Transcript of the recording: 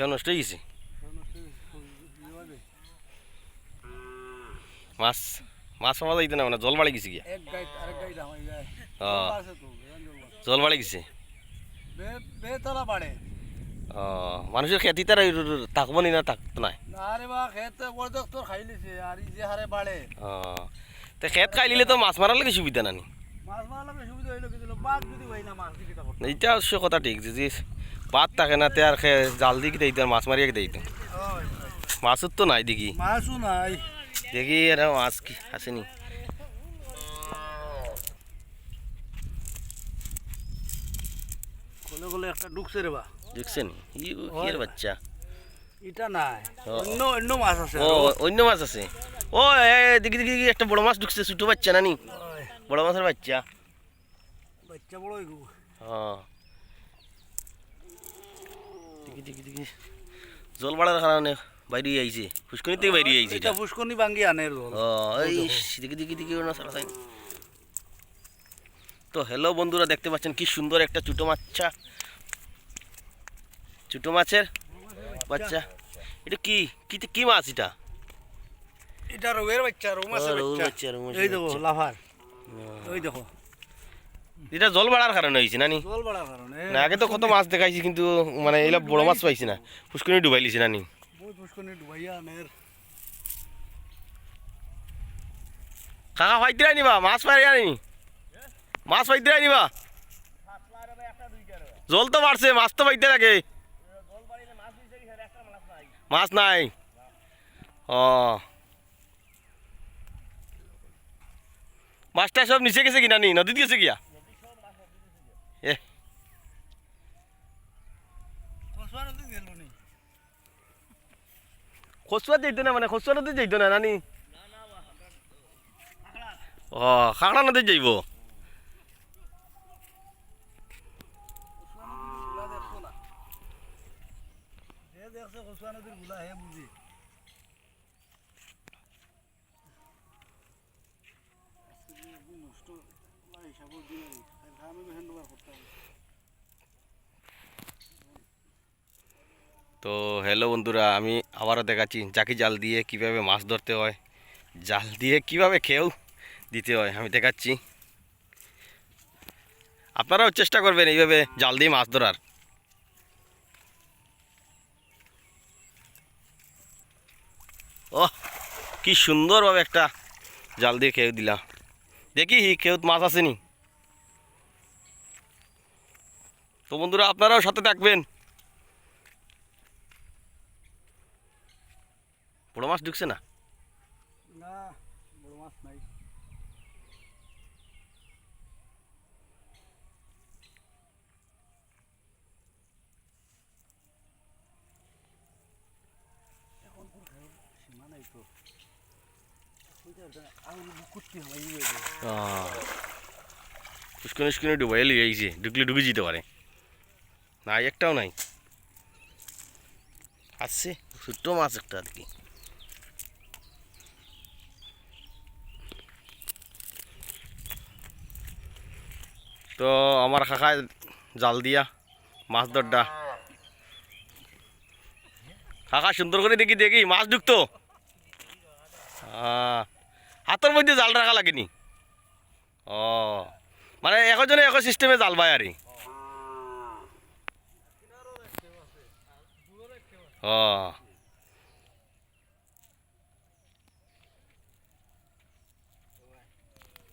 কেন নষ্ট হয়ে গেছে? মাছ মাছ পাওয়া যাইতে না, মানে জল বাড়ি গেছে গিয়া? জল বাড়ি গেছে। মানুষের খেতি তারা থাকবো নি না, থাকতো না? তো খেত খাই নিলে তো মাছ মারার লাগে সুবিধা নানি। এইটা অবশ্য কথা ঠিক, যদি বাদ থাকে না তে আর জাল দিয়ে দিত আর মাছ মারিয়ে দিত। মাছের তো নাই দেখি, মাছও নাই দেখি এরা মাছ কি আসেনি। কোলে কোলে একটা ঢুকছে রে বা, দেখছেন কি এর বাচ্চা? এটা নাই, অন্য অন্য মাছ আছে। ও অন্য মাছ আছে। ও দেখি দেখি দেখি, একটা বড় মাছ ঢুকছে, ছোট বাচ্চা নানি, বড় মাছের বাচ্চা। বাচ্চা বড় হইগো। হ্যাঁ দেখি দেখি দেখি, জল বাড়ার কারণে বাইরে আইছে, ফুসকুনি থেকে বাইরে আইছে এটা ফুসকুনি ভাঙ্গি আনে জল। ও এই দেখি দেখি দেখি না সারা তাই। তো হ্যালো বন্ধুরা, দেখতে পাচ্ছেন কি সুন্দর একটা ছোট মাছ, ছোট মাছের বাচ্চা। এটা কি কি কি মাছ এটা? এটা রৌয়ের বাচ্চা, রৌ মাছের বাচ্চা। এই দেখো লাফার, ওই দেখো। এটা জল বাড়ার কারণে হয়েছে নানি? জল বাড়ার কারণে না, আগে তো কত মাছ দেখাইছি কিন্তু মানে এগুলা বড় মাছ পাইছি না, ফুসকুনি ডুবাই লিছি নানি। বহুত ফুসকুনি ডুবাইয়া আনের। কাকা ফাইতে নিবা মাছ পাই আনি, মাছ পাইতে নিবা? জল তো বাড়ছে, মাছ তো পাইতে লাগে। মাছ নাই? ও মাছটা সব নিচে গেছে কি নানি, নদীতে গেছে গিয়া? এ খসুয়া যাইতো না, মানে খসুয়া নদী যাইতো না নানি? ও খাগড়া নদী যাইব। তো হ্যালো বন্ধুরা, আমি আবারও দেখাচ্ছি জাকি জাল দিয়ে কিভাবে মাছ ধরতে হয়, জাল দিয়ে কিভাবে খেয়েও দিতে হয় আমি দেখাচ্ছি। আপনারাও চেষ্টা করবেন এইভাবে জাল দিয়ে মাছ ধরার। ও কি সুন্দরভাবে একটা জাল দিয়ে খেয়ে দিলাম। দেখি কেউ মাছ আসেনি। তো বন্ধুরা আপনারাও সাথে থাকবেন। বড় মাছ ঢুকছে না? না, বড় মাছ নাই। এখন সীমা নাই তো, ফুসকুনি ফুসকুনি ডুবাই লিয়ে আইছে, ঢুকলে ঢুকে যেতে পারে। নাই একটাও নাই। আসছে ছোট্ট মাছ একটা আর কি। তো আমার কাকা জাল দিয়া মাছ ধরডা, কাকা সুন্দর করে দেখি দেখি মাছ ঢুকতো। হাতের মধ্যে জাল রাখা লাগেনি? ও মানে একজনে এক সিস্টেমে জাল পায় আর। ও